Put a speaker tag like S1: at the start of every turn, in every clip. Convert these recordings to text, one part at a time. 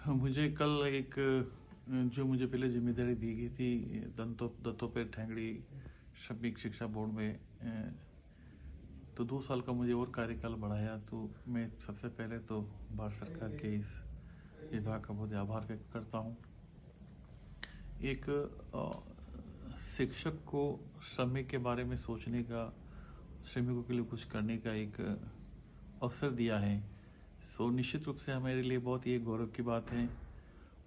S1: मुझे कल एक जो मुझे पहले जिम्मेदारी दी गई थी दत्तोपंत ठेंगड़ी श्रमिक शिक्षा बोर्ड में, तो 2 साल का मुझे और कार्यकाल बढ़ाया। तो मैं सबसे पहले तो भारत सरकार के इस विभाग का बहुत आभार व्यक्त करता हूँ। एक शिक्षक को श्रमिक के बारे में सोचने का, श्रमिकों के लिए कुछ करने का एक अवसर दिया है। सो निश्चित रूप से हमारे लिए बहुत ही गौरव की बात है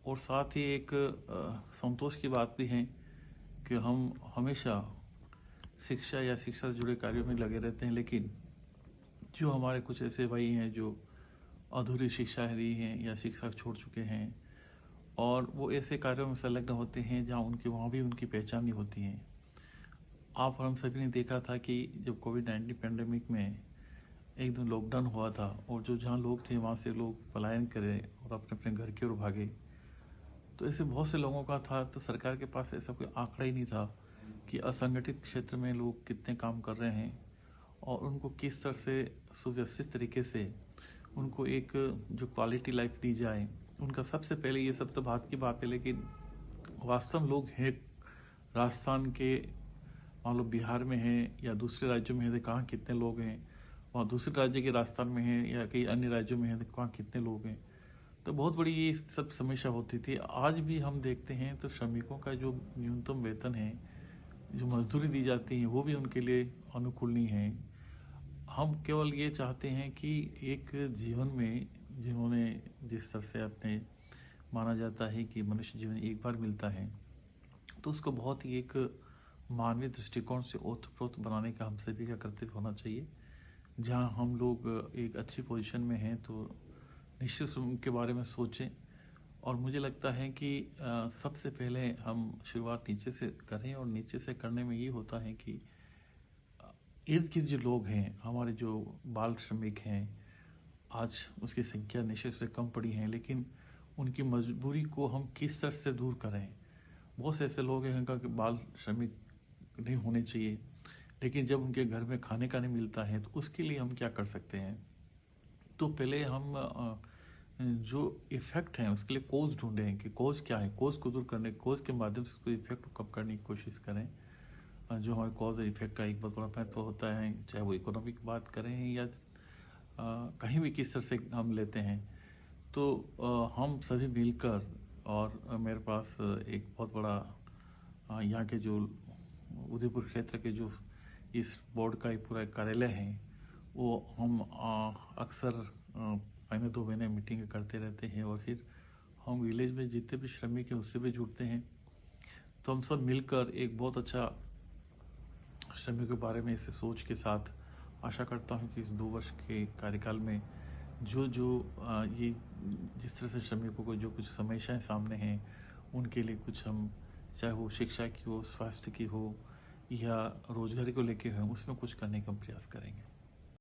S1: और साथ ही एक संतोष की बात भी है कि हम हमेशा शिक्षा या शिक्षा से जुड़े कार्यों में लगे रहते हैं, लेकिन जो हमारे कुछ ऐसे भाई हैं जो अधूरी शिक्षा रही हैं या शिक्षा छोड़ चुके हैं और वो ऐसे कार्यों में संलग्न होते हैं जहाँ वहाँ भी उनकी पहचान नहीं होती है। आप हम सभी ने देखा था कि जब कोविड-19 पैंडेमिक में एक दिन लॉकडाउन हुआ था और जो जहाँ लोग थे वहाँ से लोग पलायन करे और अपने अपने घर की ओर भागे, तो ऐसे बहुत से लोगों का था। तो सरकार के पास ऐसा कोई आंकड़ा ही नहीं था कि असंगठित क्षेत्र में लोग कितने काम कर रहे हैं और उनको किस तरह से सुव्यवस्थित तरीके से उनको एक जो क्वालिटी लाइफ दी जाए। उनका सबसे पहले ये सब तो बात की बात है, लेकिन वास्तव में लोग हैं राजस्थान के, मान लो बिहार में हैं या दूसरे राज्यों में हैं, तो कहाँ कितने लोग हैं, वहाँ दूसरे राज्य के राजस्थान में हैं या कई अन्य राज्यों में हैं, तो कहाँ कितने लोग हैं। तो बहुत बड़ी ये सब समस्या होती थी। आज भी हम देखते हैं तो श्रमिकों का जो न्यूनतम वेतन है, जो मजदूरी दी जाती है, वो भी उनके लिए अनुकूल नहीं है। हम केवल ये चाहते हैं कि एक जीवन में जिन्होंने जिस तरह से अपने माना जाता है कि मनुष्य जीवन एक बार मिलता है, तो उसको बहुत ही एक मानवीय दृष्टिकोण से ओतप्रोत बनाने का हम सभी का कर्तव्य होना चाहिए। जहाँ हम लोग एक अच्छी पोजीशन में हैं तो निश्चित उनके बारे में सोचें। और मुझे लगता है कि सबसे पहले हम शुरुआत नीचे से करें और नीचे से करने में ये होता है कि इर्द गिर्द जो लोग हैं, हमारे जो बाल श्रमिक हैं, आज उसकी संख्या निश्चित से कम पड़ी है, लेकिन उनकी मजबूरी को हम किस तरह से दूर करें। बहुत से ऐसे लोग हैं जिनका बाल श्रमिक नहीं होने चाहिए, लेकिन जब उनके घर में खाने का नहीं मिलता है तो उसके लिए हम क्या कर सकते हैं। तो पहले हम जो इफ़ेक्ट हैं उसके लिए कोज ढूंढें कि कोज क्या है, कोज को दूर करने, कोज के माध्यम से उसको इफेक्ट को कम करने की कोशिश करें। जो हमारे कॉज और इफेक्ट का एक बहुत बड़ा महत्व होता है, चाहे वो इकोनॉमिक बात करें या कहीं भी किस तरह से हम लेते हैं। तो हम सभी मिलकर, और मेरे पास एक बहुत बड़ा यहाँ के जो उदयपुर क्षेत्र के जो इस बोर्ड का एक पूरा कार्यालय है, वो हम अक्सर महीने 2 महीने मीटिंग करते रहते हैं और फिर हम विलेज में जितने भी श्रमिक हैं उससे भी जुड़ते हैं। तो हम सब मिलकर एक बहुत अच्छा श्रमिकों के बारे में इसे सोच के साथ आशा करता हूं कि इस 2 वर्ष के कार्यकाल में जो ये जिस तरह से श्रमिकों को जो कुछ समस्याएं सामने हैं, उनके लिए कुछ हम, चाहे वो शिक्षा की हो, स्वास्थ्य की हो या रोजगारी को लेके हो, उसमें कुछ करने का प्रयास करेंगे।